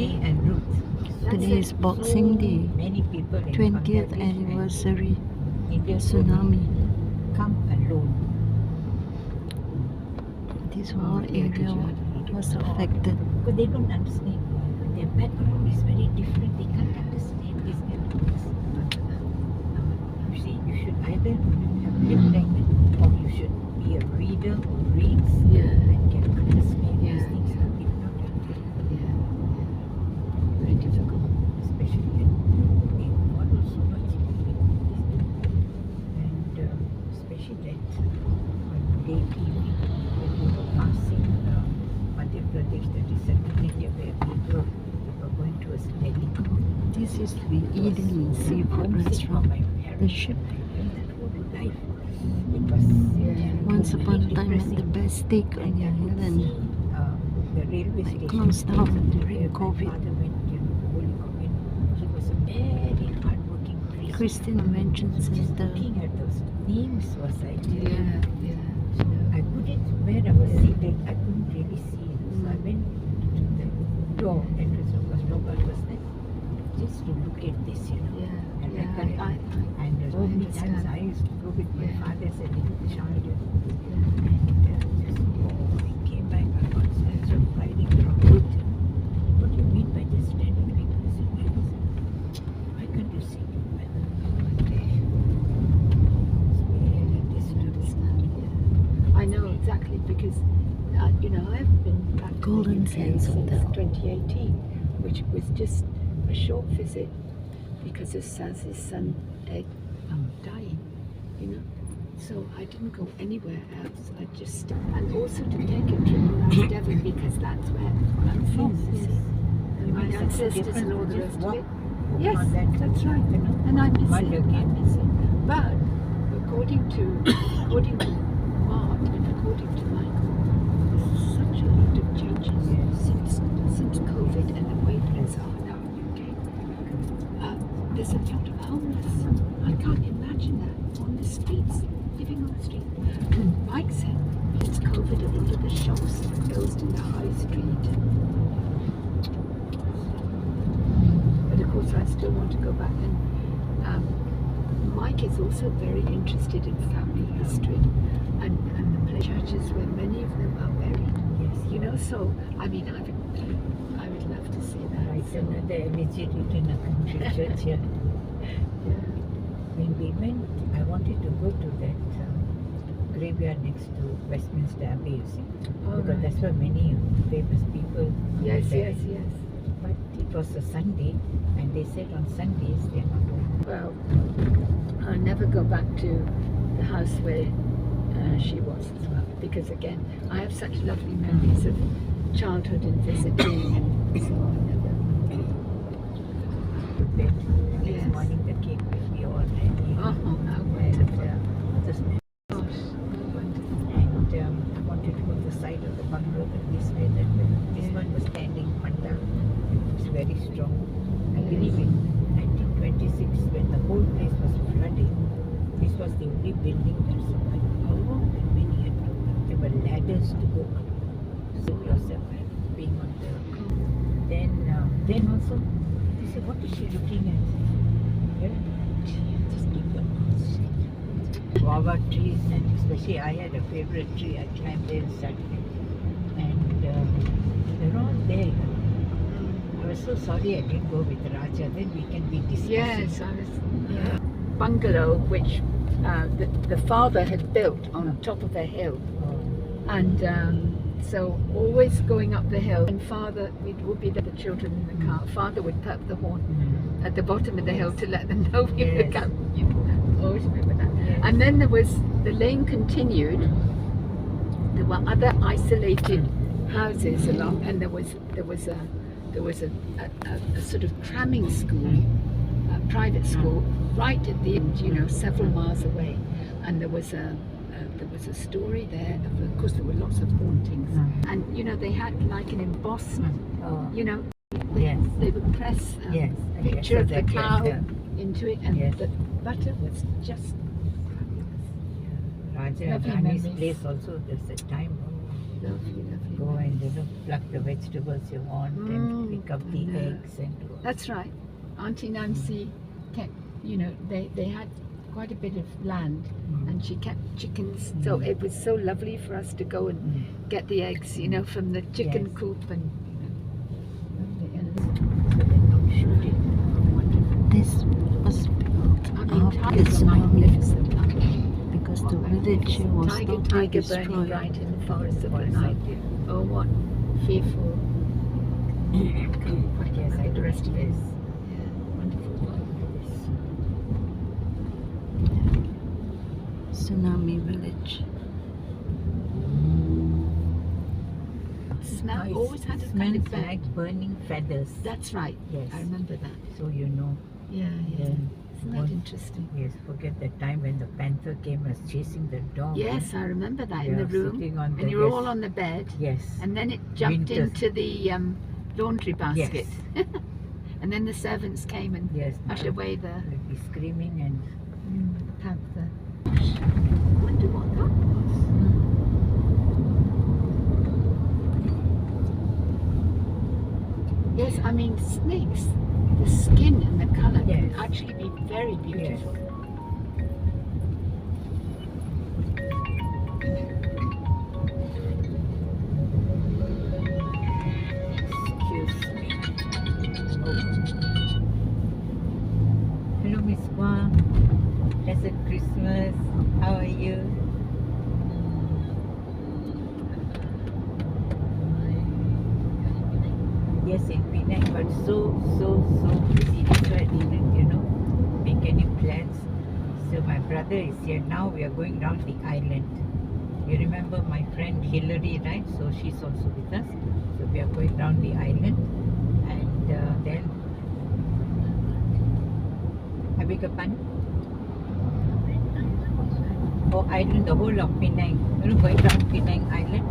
He and Ruth. Today is Boxing Day, Many people in 20th Bangladesh anniversary and India tsunami. come alone. This whole area was affected. Because they don't understand. Their background is very different. They can't understand this kind of things. You see, you should either have lived like that, or you should be a reader who reads and can understand these things. If not, Very difficult. especially they model so much in this, and especially that on late evening when we were passing Madhya Pradesh, that is Central India, where we were going towards Delhi. This is the Eden Seafood Restaurant. The ship. Once upon a time had the best steak on your hill, and the railway station closed down during COVID. He was a very hardworking priest. Christian Invention Just Center. looking at those names was I Yeah. I couldn't, where I was seated, I couldn't really see it. So I went to the door, entrance door, because nobody was there, just to look at this, and recollect. And so many times I used to go with my father as a little child, and just, I came back, I got sense of riding from Ruth. What do you mean by just standing like this? Why can't you see it better? I know exactly, because I've been back Golden in the UK Sands since Hotel. 2018, which was just a short visit because of Saz's son Ed dying, So I didn't go anywhere else. And also to take a trip around Devon, because that's where I'm from. And my ancestors and all the rest of it. Yes, that's right. And I miss it. But according to Mark and according to Michael, there's such a lot of changes since COVID and the way things are now in UK. There's a lot of homeless. I can't imagine that on the streets, living on the street. And Mike said it's COVID, a lot of the shops closed in the high street. But of course, I still want to go back, and Mike is also very interested in family history and the churches where many of them are buried. So I mean, I would love to see that. It's another illegitimate country church here. When we went, I wanted to go to that graveyard next to Westminster Abbey, you see, because that's where many famous people Yes. But it was a Sunday, and they said on Sundays they're not open. Well, I'll never go back to the house where she was as well, because again, I have such lovely memories of childhood and visiting, and so on. Next morning the cake will be all ready. How wonderful. gosh, And I wanted to go to the side of the bungalow this way, that way. This one was standing under. It was very strong. I believe in 1926, when the whole place was flooding, this was the only building that survived. And many had broken. There were ladders to go up. So yourself being on the. Then also, they said, what is she looking at? Just keep your mouth shut. Guava trees, and especially I had a favorite tree. I climbed there and sat there. And they're all there. I was so sorry I didn't go with Raja. Then we can be discussing. yes, I was. Bungalow which the father had built on top of a hill, and so always going up the hill, and father, it would be the children in the car, father would tap the horn at the bottom of the hill to let them know we were coming. Always remember that. And then the lane continued. There were other isolated houses along, and there was a sort of cramming school, a private school, right at the end, several miles away, and there was a story there. Of course, there were lots of hauntings, and they had like an embossed, they would press a picture of the cow into it, and the butter was just Raja and Rani's place also. There's a time Lovely, lovely. Go and pluck the vegetables you want and pick up the I know. eggs and do all That's right. Auntie Nancy kept, they had quite a bit of land and she kept chickens. So it was so lovely for us to go and get the eggs, from the chicken Yes. coop and, So they're not shooting. This was built I mean, after the tigers are tsunami magnificent. because the village was Tiger totally burning destroyed. bright in the forest of the Forest night. of the- Oh, what fearful. Quite Yes, remember the rest of it. yes. Yeah, wonderful. Tsunami village. Smell It always had a kind smells of bad. like burning feathers. That's right. Yes. I remember that. So you know. Yeah, yeah. Then Isn't that what- interesting? Yes, forget the time when the panther came was chasing the dog. Yes, I remember that in Yeah, the room. sitting on And the- you were yes. all on the bed. Yes. And then it jumped Winters. into the laundry basket. Yes. And then the servants came and Yes. ushered away the We'd be screaming and panther. I wonder what that was. Yes, I mean snakes. The skin and the colour can Yes. actually be very beautiful. excuse me. Oh. Hello, Miss Guang. Blessed Christmas. How are you? Yes, in Penang, but so busy. That's why I didn't, make any plans. So my brother is here now. We are going down the island. You remember my friend Hillary, right? So she's also with us. So we are going down the island, and then I beg your pardon? Oh, island, the whole of Penang. Going down Penang Island.